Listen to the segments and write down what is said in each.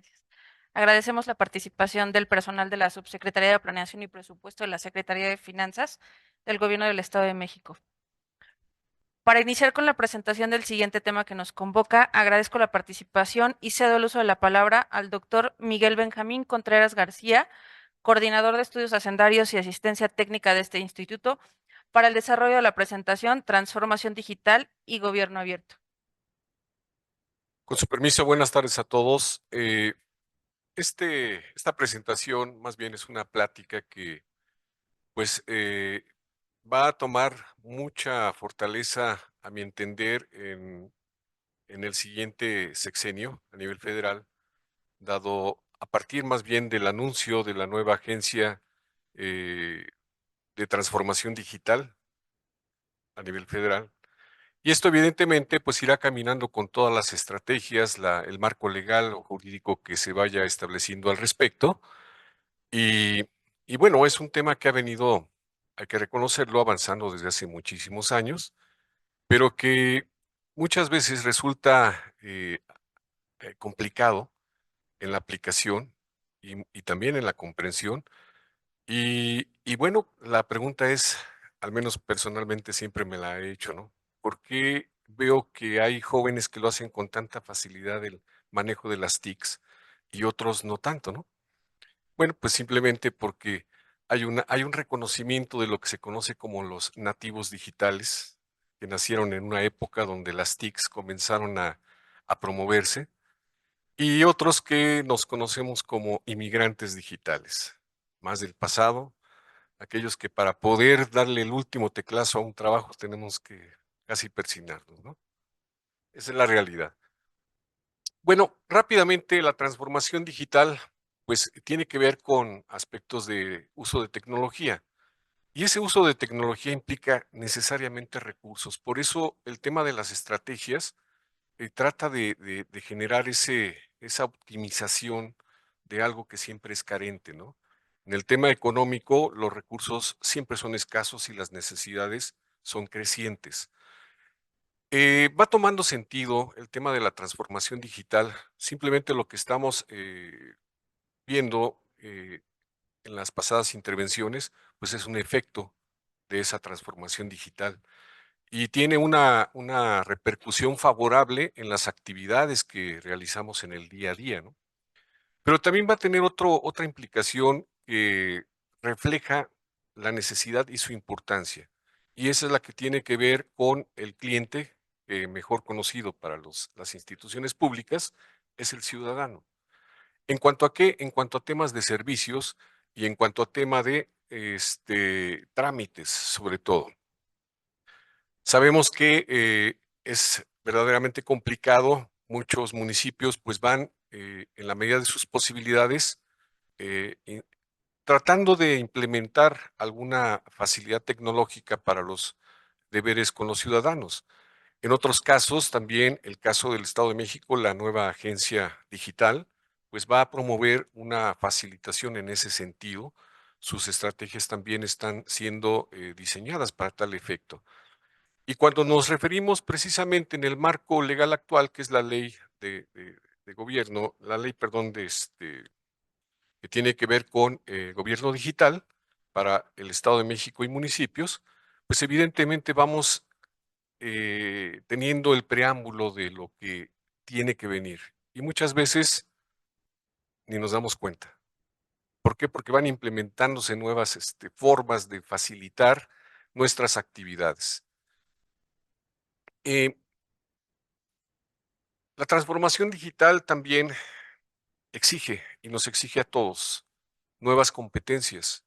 Gracias. Agradecemos la participación del personal de la Subsecretaría de Planeación y Presupuesto de la Secretaría de Finanzas del Gobierno del Estado de México. Para iniciar con la presentación del siguiente tema que nos convoca, agradezco la participación y cedo el uso de la palabra al doctor Miguel Benjamín Contreras García, coordinador de estudios hacendarios y asistencia técnica de este instituto, para el desarrollo de la presentación Transformación Digital y Gobierno Abierto. Con su permiso, buenas tardes a todos. Esta presentación más bien es una plática que pues va a tomar mucha fortaleza, a mi entender, en el siguiente sexenio a nivel federal, dado a partir más bien del anuncio de la nueva agencia eh, de transformación digital a nivel federal. Y esto evidentemente pues irá caminando con todas las estrategias, el marco legal o jurídico que se vaya estableciendo al respecto. Y, y bueno, es un tema que ha venido, hay que reconocerlo, avanzando desde hace muchísimos años, pero que muchas veces resulta complicado en la aplicación y también en la comprensión. Y bueno, la pregunta es, al menos personalmente siempre me la he hecho, ¿no? ¿Por qué veo que hay jóvenes que lo hacen con tanta facilidad el manejo de las TICs y otros no tanto, ¿no? Bueno, pues simplemente porque hay un reconocimiento de lo que se conoce como los nativos digitales, que nacieron en una época donde las TICs comenzaron a promoverse, y otros que nos conocemos como inmigrantes digitales, más del pasado, aquellos que para poder darle el último teclazo a un trabajo tenemos que casi persignarnos, ¿no? Esa es la realidad. Bueno, rápidamente la transformación digital, pues tiene que ver con aspectos de uso de tecnología. Y ese uso de tecnología implica necesariamente recursos. Por eso el tema de las estrategias trata de generar esa optimización de algo que siempre es carente, ¿no? En el tema económico, los recursos siempre son escasos y las necesidades son crecientes. Va tomando sentido el tema de la transformación digital. Simplemente lo que estamos viendo en las pasadas intervenciones, pues es un efecto de esa transformación digital y tiene una repercusión favorable en las actividades que realizamos en el día a día, ¿no? Pero también va a tener otra implicación que refleja la necesidad y su importancia. Y esa es la que tiene que ver con el cliente, mejor conocido para las instituciones públicas, es el ciudadano. ¿En cuanto a qué? En cuanto a temas de servicios y en cuanto a tema de trámites, sobre todo. Sabemos que es verdaderamente complicado. Muchos municipios pues van en la medida de sus posibilidades tratando de implementar alguna facilidad tecnológica para los deberes con los ciudadanos. En otros casos, también el caso del Estado de México, la nueva agencia digital, pues va a promover una facilitación en ese sentido. Sus estrategias también están siendo diseñadas para tal efecto. Y cuando nos referimos precisamente en el marco legal actual, que es la ley de gobierno, la ley, perdón, que tiene que ver con gobierno digital para el Estado de México y municipios, pues evidentemente vamos teniendo el preámbulo de lo que tiene que venir. Y muchas veces ni nos damos cuenta. ¿Por qué? Porque van implementándose nuevas formas de facilitar nuestras actividades. Eh, la transformación digital también exige y nos exige a todos nuevas competencias.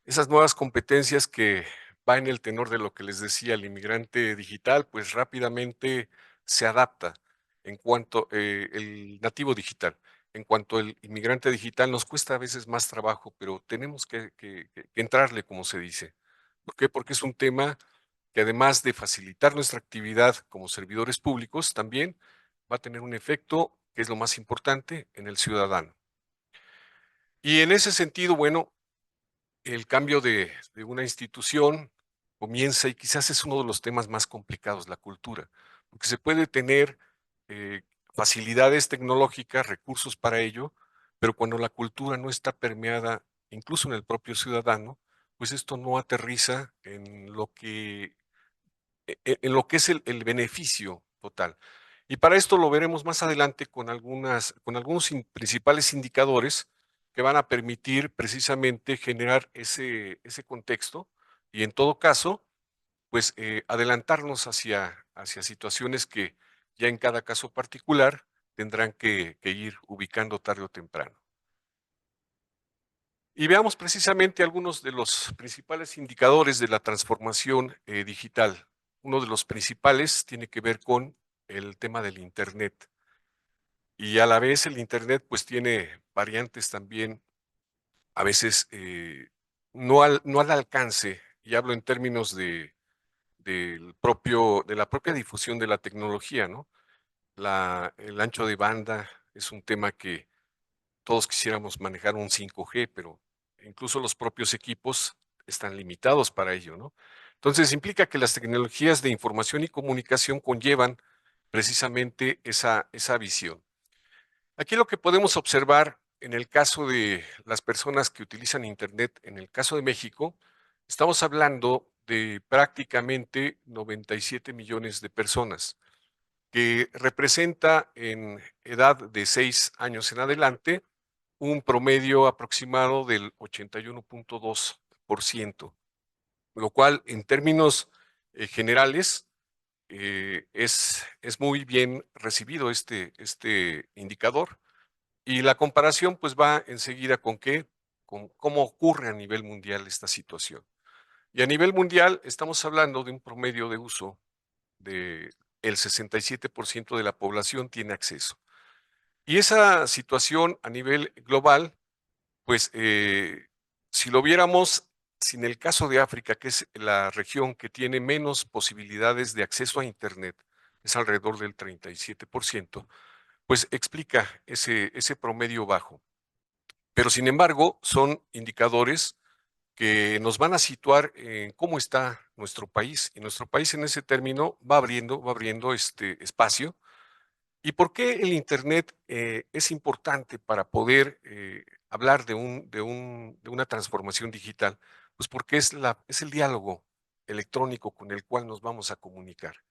Esas nuevas competencias que va en el tenor de lo que les decía, el inmigrante digital, pues rápidamente se adapta en cuanto el nativo digital. En cuanto el inmigrante digital nos cuesta a veces más trabajo, pero tenemos que entrarle, como se dice. ¿Por qué? Porque es un tema que además de facilitar nuestra actividad como servidores públicos, también va a tener un efecto, que es lo más importante, en el ciudadano. Y en ese sentido, bueno, el cambio de una institución comienza, y quizás es uno de los temas más complicados, la cultura, porque se puede tener facilidades tecnológicas, recursos para ello, pero cuando la cultura no está permeada, incluso en el propio ciudadano, pues esto no aterriza en lo que en lo que es el beneficio total. Y para esto lo veremos más adelante con algunos principales indicadores que van a permitir precisamente generar ese contexto y en todo caso, pues adelantarnos hacia situaciones que ya en cada caso particular tendrán que ir ubicando tarde o temprano. Y veamos precisamente algunos de los principales indicadores de la transformación digital. Uno de los principales tiene que ver con el tema del Internet. Y a la vez el Internet pues tiene variantes también, a veces no al alcance, y hablo en términos de la propia difusión de la tecnología, ¿no? El ancho de banda es un tema que todos quisiéramos manejar un 5G, pero incluso los propios equipos están limitados para ello, ¿no? Entonces, implica que las tecnologías de información y comunicación conllevan precisamente esa visión. Aquí lo que podemos observar en el caso de las personas que utilizan Internet, en el caso de México, estamos hablando de prácticamente 97 millones de personas, que representa en edad de 6 años en adelante un promedio aproximado del 81.2%, lo cual en términos generales es muy bien recibido este indicador. Y la comparación pues va enseguida con con cómo ocurre a nivel mundial esta situación. Y a nivel mundial estamos hablando de un promedio de uso de el 67% de la población tiene acceso. Y esa situación a nivel global pues, si lo viéramos, si en el caso de África, que es la región que tiene menos posibilidades de acceso a Internet, es alrededor del 37%, pues explica ese promedio bajo. Pero sin embargo, son indicadores que nos van a situar en cómo está nuestro país. Y nuestro país en ese término va abriendo este espacio. ¿Y por qué el Internet es importante para poder hablar de una transformación digital? Pues porque es el diálogo electrónico con el cual nos vamos a comunicar.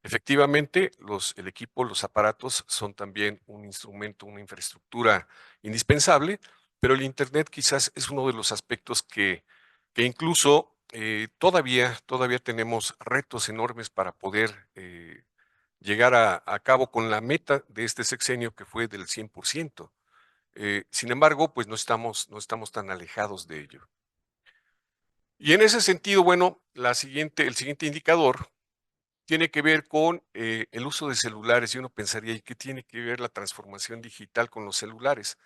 Efectivamente, el equipo, los aparatos son también un instrumento, una infraestructura indispensable, pero el Internet quizás es uno de los aspectos que incluso todavía tenemos retos enormes para poder llegar a cabo con la meta de este sexenio que fue del 100%. Sin embargo, pues no estamos tan alejados de ello. Y en ese sentido, bueno, el siguiente indicador tiene que ver con el uso de celulares y uno pensaría, ¿y qué tiene que ver la transformación digital con los celulares?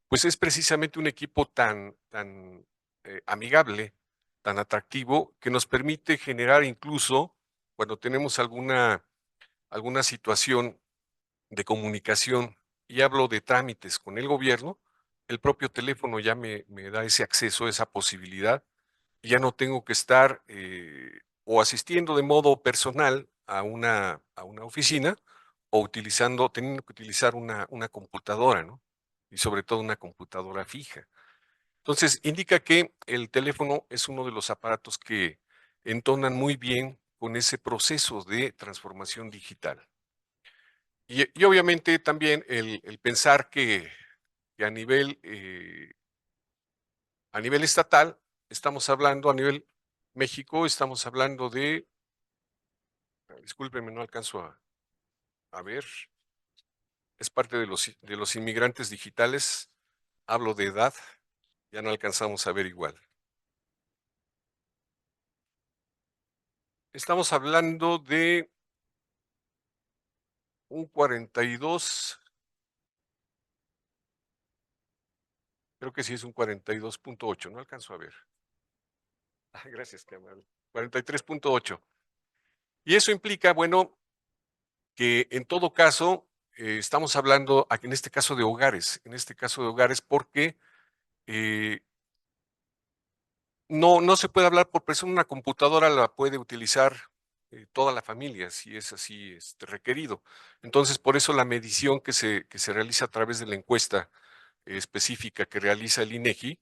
Pues es precisamente un equipo tan amigable, tan atractivo, que nos permite generar incluso cuando tenemos alguna situación de comunicación y hablo de trámites con el gobierno, el propio teléfono ya me da ese acceso, esa posibilidad, y ya no tengo que estar o asistiendo de modo personal a una oficina o teniendo que utilizar una computadora, ¿no? Y sobre todo una computadora fija. Entonces, indica que el teléfono es uno de los aparatos que entonan muy bien con ese proceso de transformación digital. Y obviamente también el pensar que a nivel estatal estamos hablando, a nivel México, estamos hablando discúlpenme, no alcanzo a ver, es parte de los inmigrantes digitales, hablo de edad, ya no alcanzamos a ver igual. Estamos hablando de un 42, creo que sí es un 42.8, no alcanzo a ver. Gracias, qué amable. 43.8. Y eso implica, bueno, que en todo caso, estamos hablando aquí en este caso de hogares, porque eh, no se puede hablar por persona, una computadora la puede utilizar toda la familia, si es así requerido. Entonces, por eso la medición que se realiza a través de la encuesta específica que realiza el INEGI,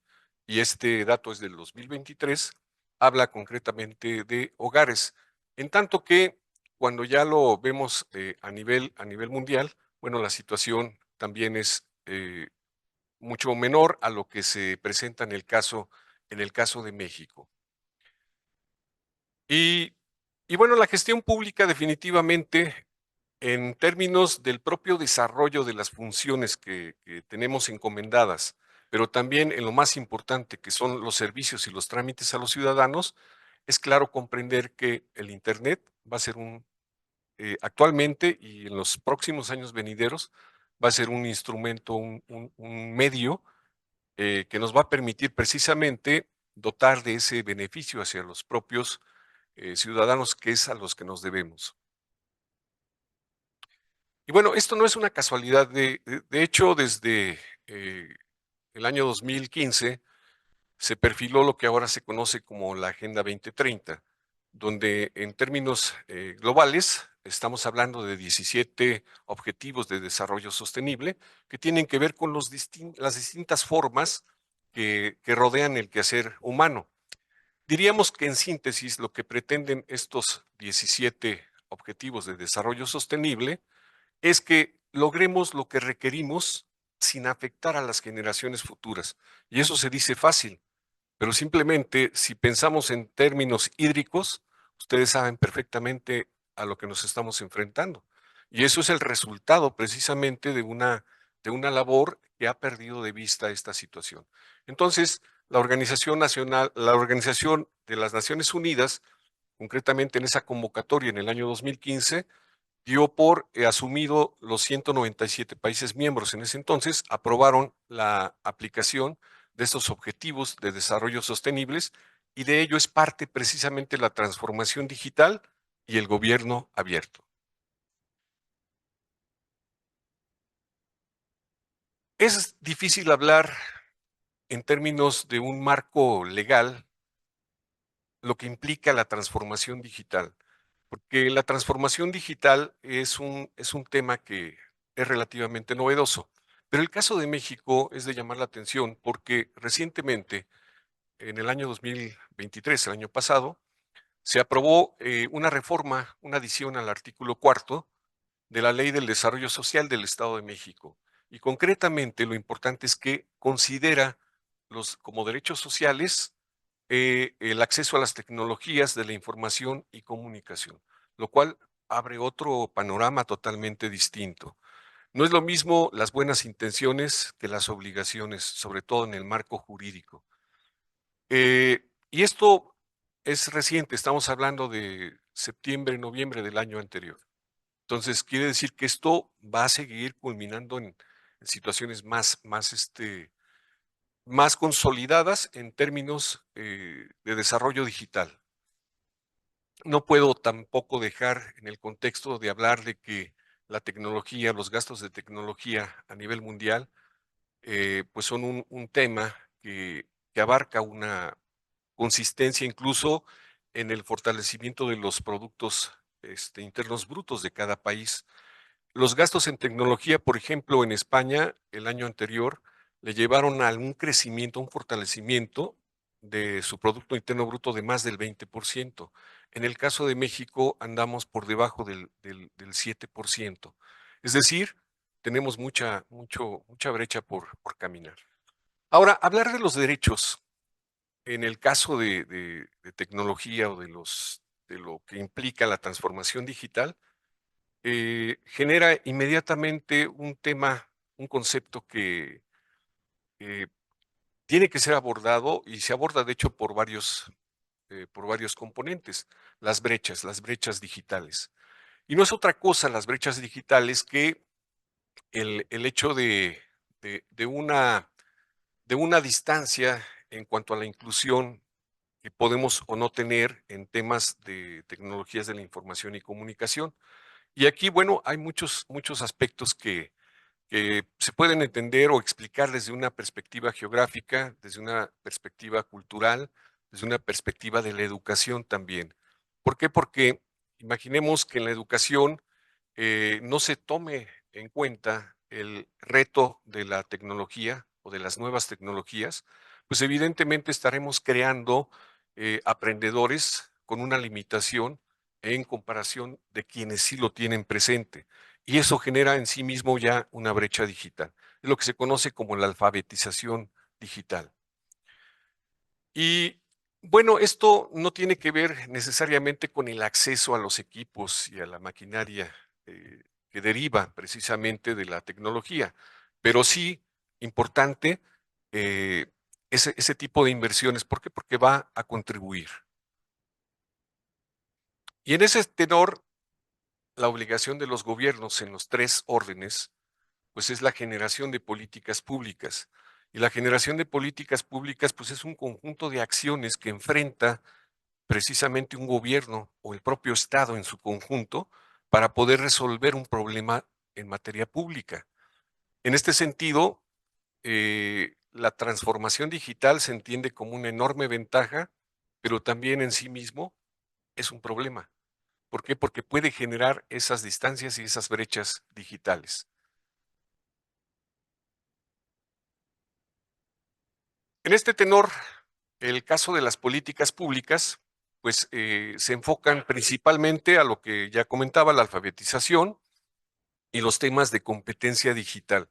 y este dato es del 2023, habla concretamente de hogares. En tanto que cuando ya lo vemos a nivel mundial, bueno, la situación también es mucho menor a lo que se presenta en el caso de México. Y, y bueno, la gestión pública definitivamente, en términos del propio desarrollo de las funciones que tenemos encomendadas, pero también en lo más importante, que son los servicios y los trámites a los ciudadanos, es claro comprender que el Internet va a ser actualmente y en los próximos años venideros, va a ser un instrumento, un medio que nos va a permitir precisamente dotar de ese beneficio hacia los propios ciudadanos, que es a los que nos debemos. Y bueno, esto no es una casualidad. De hecho, desde eh, el año 2015 se perfiló lo que ahora se conoce como la Agenda 2030, donde en términos globales estamos hablando de 17 objetivos de desarrollo sostenible que tienen que ver con las distintas formas que rodean el quehacer humano. Diríamos que en síntesis lo que pretenden estos 17 objetivos de desarrollo sostenible es que logremos lo que requerimos sin afectar a las generaciones futuras. Y eso se dice fácil, pero simplemente si pensamos en términos hídricos, ustedes saben perfectamente a lo que nos estamos enfrentando. Y eso es el resultado precisamente de una labor que ha perdido de vista esta situación. Entonces, la Organización de las Naciones Unidas, concretamente en esa convocatoria en el año 2015, dio por asumido los 197 países miembros en ese entonces, aprobaron la aplicación de estos objetivos de desarrollo sostenibles y de ello es parte precisamente la transformación digital y el gobierno abierto. Es difícil hablar en términos de un marco legal lo que implica la transformación digital, porque la transformación digital es un tema que es relativamente novedoso. Pero el caso de México es de llamar la atención porque recientemente, en el año 2023, el año pasado, se aprobó una reforma, una adición al artículo cuarto de la Ley del Desarrollo Social del Estado de México. Y concretamente lo importante es que considera como derechos sociales el acceso a las tecnologías de la información y comunicación, lo cual abre otro panorama totalmente distinto. No es lo mismo las buenas intenciones que las obligaciones, sobre todo en el marco jurídico. Y esto es reciente, estamos hablando de septiembre, noviembre del año anterior. Entonces, quiere decir que esto va a seguir culminando en situaciones más consolidadas en términos de desarrollo digital. No puedo tampoco dejar en el contexto de hablar de que la tecnología, los gastos de tecnología a nivel mundial, pues son un tema que abarca una consistencia incluso en el fortalecimiento de los productos internos brutos de cada país. Los gastos en tecnología, por ejemplo, en España el año anterior le llevaron a un crecimiento, un fortalecimiento de su Producto Interno Bruto de más del 20%. En el caso de México andamos por debajo del 7%. Es decir, tenemos mucha brecha por caminar. Ahora, hablar de los derechos en el caso de tecnología o de lo que implica la transformación digital, genera inmediatamente un tema, un concepto que eh, tiene que ser abordado y se aborda de hecho por varios componentes, las brechas digitales. Y no es otra cosa las brechas digitales que el hecho de de una distancia en cuanto a la inclusión que podemos o no tener en temas de tecnologías de la información y comunicación. Y aquí, bueno, hay muchos aspectos que se pueden entender o explicar desde una perspectiva geográfica, desde una perspectiva cultural, desde una perspectiva de la educación también. ¿Por qué? Porque Imaginemos que en la educación no se tome en cuenta el reto de la tecnología o de las nuevas tecnologías, pues evidentemente estaremos creando aprendedores con una limitación en comparación de quienes sí lo tienen presente. Y eso genera en sí mismo ya una brecha digital. Es lo que se conoce como la alfabetización digital. Y bueno, esto no tiene que ver necesariamente con el acceso a los equipos y a la maquinaria que deriva precisamente de la tecnología, pero sí importante eh, ese tipo de inversiones. ¿Por qué? Porque va a contribuir. Y en ese tenor, la obligación de los gobiernos en los tres órdenes, pues es la generación de políticas públicas. Y la generación de políticas públicas, pues es un conjunto de acciones que enfrenta precisamente un gobierno o el propio Estado en su conjunto para poder resolver un problema en materia pública. En este sentido, la transformación digital se entiende como una enorme ventaja, pero también en sí mismo es un problema. ¿Por qué? Porque puede generar esas distancias y esas brechas digitales. En este tenor, el caso de las políticas públicas, pues se enfocan principalmente a lo que ya comentaba, la alfabetización, y los temas de competencia digital,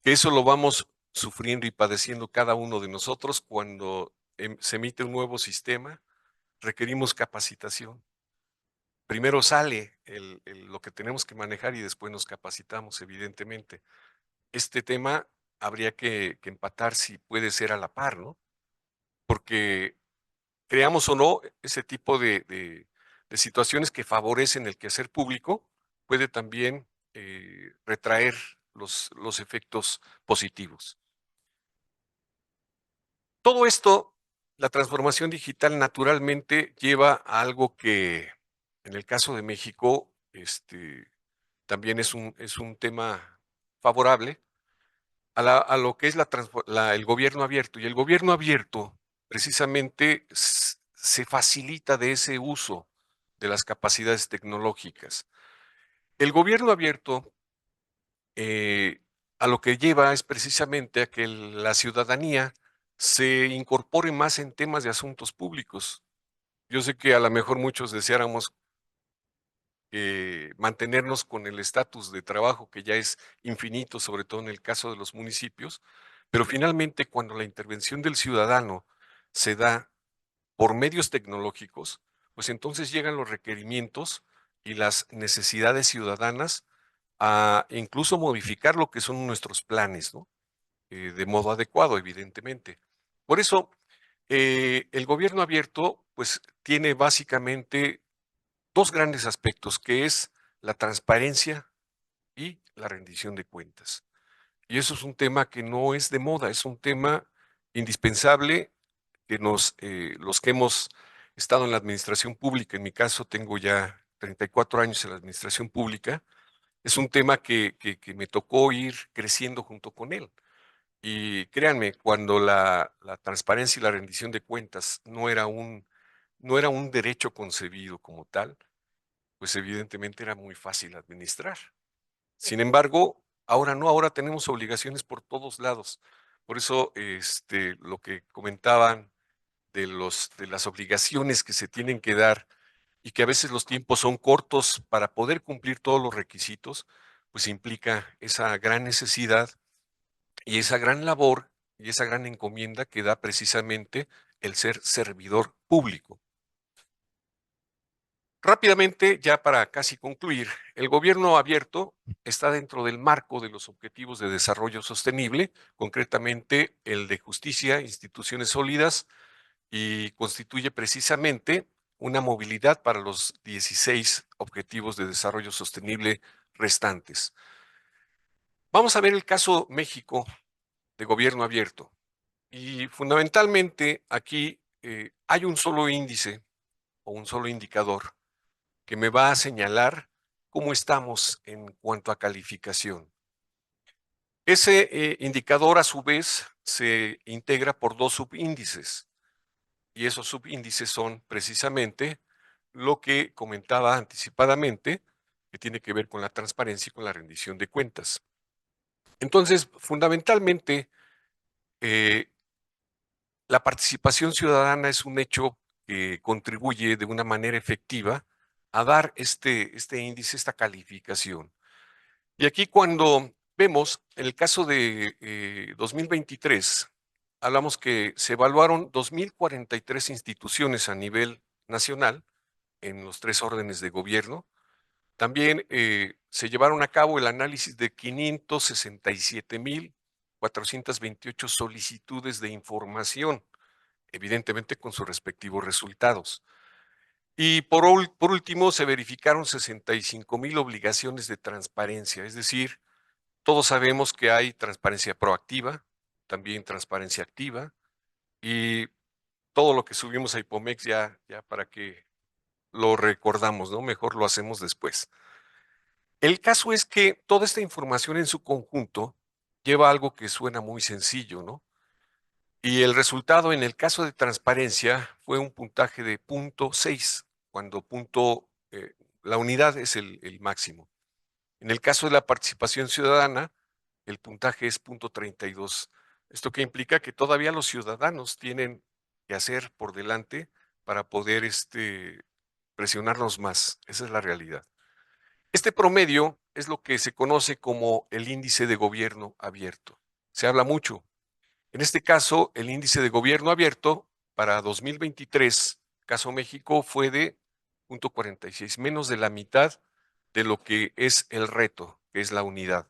que eso lo vamos sufriendo y padeciendo cada uno de nosotros cuando se emite un nuevo sistema, requerimos capacitación. Primero sale lo que tenemos que manejar y después nos capacitamos, evidentemente. Este tema habría que empatar si puede ser a la par, ¿no? Porque creamos o no ese tipo de situaciones que favorecen el quehacer público, puede también retraer los efectos positivos. Todo esto, la transformación digital naturalmente lleva a algo que en el caso de México también es un tema favorable a lo que es el gobierno abierto. Y el gobierno abierto precisamente se facilita de ese uso de las capacidades tecnológicas. El gobierno abierto eh, a lo que lleva es precisamente a que la ciudadanía se incorpore más en temas de asuntos públicos. Yo sé que a lo mejor muchos deseáramos mantenernos con el estatus de trabajo que ya es infinito, sobre todo en el caso de los municipios, pero finalmente cuando la intervención del ciudadano se da por medios tecnológicos, pues entonces llegan los requerimientos y las necesidades ciudadanas a incluso modificar lo que son nuestros planes, ¿no? De modo adecuado, evidentemente. Por eso, el gobierno abierto, pues, tiene básicamente dos grandes aspectos, que es la transparencia y la rendición de cuentas. Y eso es un tema que no es de moda, es un tema indispensable que los que hemos estado en la administración pública, en mi caso tengo ya 34 años en la administración pública, es un tema que me tocó ir creciendo junto con él. Y créanme, cuando la transparencia y la rendición de cuentas no era un derecho concebido como tal, pues evidentemente era muy fácil administrar. Sin embargo, ahora no, ahora tenemos obligaciones por todos lados. Por eso, lo que comentaban de las obligaciones que se tienen que dar y que a veces los tiempos son cortos para poder cumplir todos los requisitos, pues implica esa gran necesidad y esa gran labor y esa gran encomienda que da precisamente el ser servidor público. Rápidamente, ya para casi concluir, el gobierno abierto está dentro del marco de los Objetivos de Desarrollo Sostenible, concretamente el de justicia, instituciones sólidas, y constituye precisamente una movilidad para los 16 Objetivos de Desarrollo Sostenible restantes. Vamos a ver el caso México de gobierno abierto. Y fundamentalmente aquí hay un solo índice o un solo indicador que me va a señalar cómo estamos en cuanto a calificación. Ese indicador, a su vez, se integra por dos subíndices, y esos subíndices son precisamente lo que comentaba anticipadamente, que tiene que ver con la transparencia y con la rendición de cuentas. Entonces, fundamentalmente, eh, la participación ciudadana es un hecho que contribuye de una manera efectiva a dar este índice, esta calificación. Y aquí cuando vemos, en el caso de 2023, hablamos que se evaluaron 2043 instituciones a nivel nacional en los 3 órdenes de gobierno. También se llevaron a cabo el análisis de 567,428 solicitudes de información, evidentemente con sus respectivos resultados. Y por último, se verificaron 65,000 obligaciones de transparencia, es decir, todos sabemos que hay transparencia proactiva, también transparencia activa, y todo lo que subimos a Ipomex ya para que lo recordamos, ¿no? Mejor lo hacemos después. El caso es que toda esta información en su conjunto lleva a algo que suena muy sencillo, ¿no? Y el resultado en el caso de transparencia fue un puntaje de 0.6, cuando la unidad es el máximo. En el caso de la participación ciudadana, el puntaje es 0.32. Esto que implica que todavía los ciudadanos tienen que hacer por delante para poder presionarnos más. Esa es la realidad. Este promedio es lo que se conoce como el índice de gobierno abierto. Se habla mucho. En este caso, el índice de gobierno abierto para 2023, caso México, fue de 0.46, menos de la mitad de lo que es el reto, que es la unidad.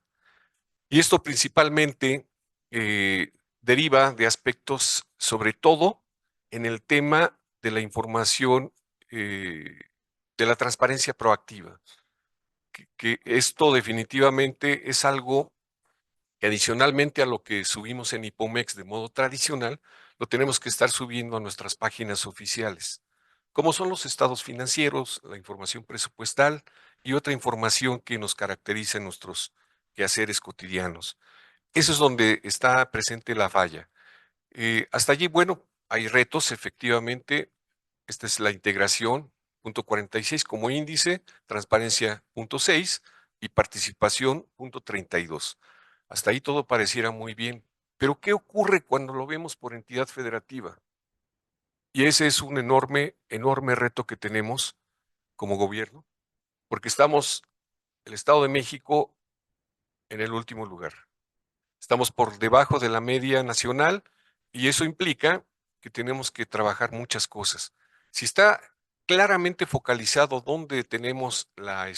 Y esto principalmente deriva de aspectos, sobre todo en el tema de la información, de la transparencia proactiva, que esto definitivamente es algo que adicionalmente a lo que subimos en Ipomex de modo tradicional, lo tenemos que estar subiendo a nuestras páginas oficiales, como son los estados financieros, la información presupuestal y otra información que nos caracteriza en nuestros quehaceres cotidianos. Eso es donde está presente la falla. Hasta allí, bueno, hay retos, efectivamente. Esta es la integración, punto 46 como índice, transparencia, punto 6 y participación, punto 32. Hasta ahí todo pareciera muy bien. Pero ¿qué ocurre cuando lo vemos por entidad federativa? Y ese es un enorme, enorme reto que tenemos como gobierno, porque estamos, el Estado de México, en el último lugar. Estamos por debajo de la media nacional y eso implica que tenemos que trabajar muchas cosas. Si está claramente focalizado donde tenemos la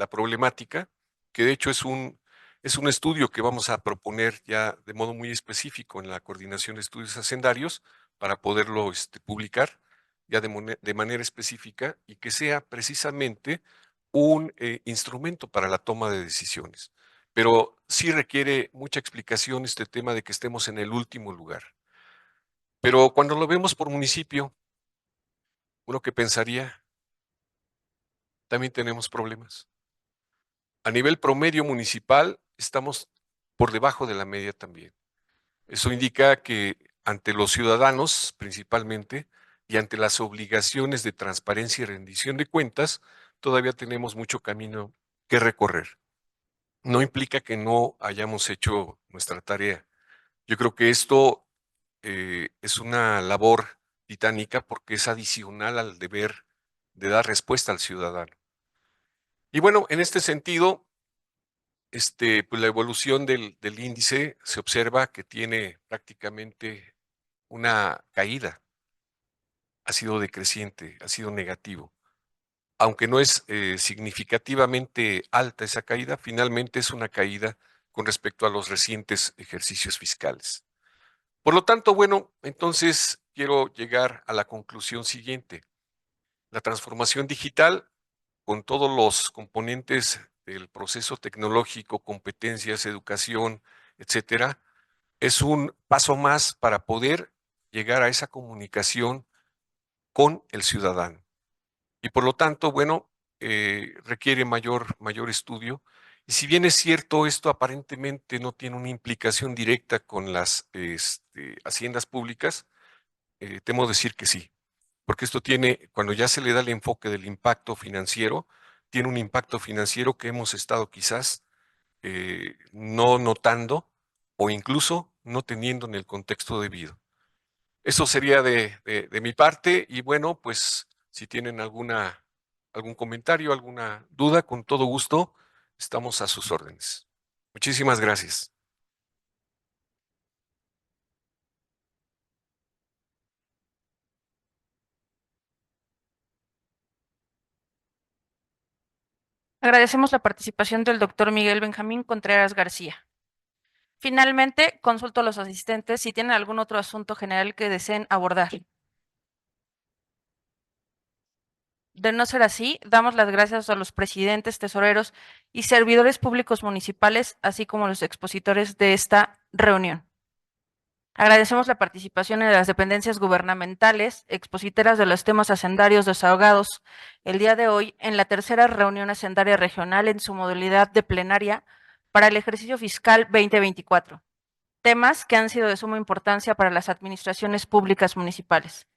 problemática, que de hecho es un estudio que vamos a proponer ya de modo muy específico en la Coordinación de Estudios Hacendarios para poderlo publicar ya de manera específica y que sea precisamente un instrumento para la toma de decisiones. Pero sí requiere mucha explicación este tema de que estemos en el último lugar. Pero cuando lo vemos por municipio, uno que pensaría, también tenemos problemas. A nivel promedio municipal, estamos por debajo de la media también. Eso indica que ante los ciudadanos, principalmente, y ante las obligaciones de transparencia y rendición de cuentas, todavía tenemos mucho camino que recorrer. No implica que no hayamos hecho nuestra tarea. Yo creo que esto es una labor titánica porque es adicional al deber de dar respuesta al ciudadano. Y bueno, en este sentido, pues la evolución del índice se observa que tiene prácticamente una caída, ha sido decreciente, ha sido negativo. Aunque no es significativamente alta esa caída, finalmente es una caída con respecto a los recientes ejercicios fiscales. Por lo tanto, bueno, entonces quiero llegar a la conclusión siguiente. La transformación digital, con todos los componentes del proceso tecnológico, competencias, educación, etcétera, es un paso más para poder llegar a esa comunicación con el ciudadano. Y por lo tanto, bueno, requiere mayor estudio. Y si bien es cierto, esto aparentemente no tiene una implicación directa con las haciendas públicas, temo decir que sí, porque esto tiene, cuando ya se le da el enfoque del impacto financiero, tiene un impacto financiero que hemos estado quizás no notando o incluso no teniendo en el contexto debido. Eso sería de mi parte y bueno, pues si tienen algún comentario, alguna duda, con todo gusto, estamos a sus órdenes. Muchísimas gracias. Agradecemos la participación del doctor Miguel Benjamín Contreras García. Finalmente, consulto a los asistentes si tienen algún otro asunto general que deseen abordar. De no ser así, damos las gracias a los presidentes, tesoreros y servidores públicos municipales, así como los expositores de esta reunión. Agradecemos la participación de las dependencias gubernamentales, expositoras de los temas hacendarios desahogados el día de hoy en la tercera reunión hacendaria regional en su modalidad de plenaria para el ejercicio fiscal 2024. Temas que han sido de suma importancia para las administraciones públicas municipales.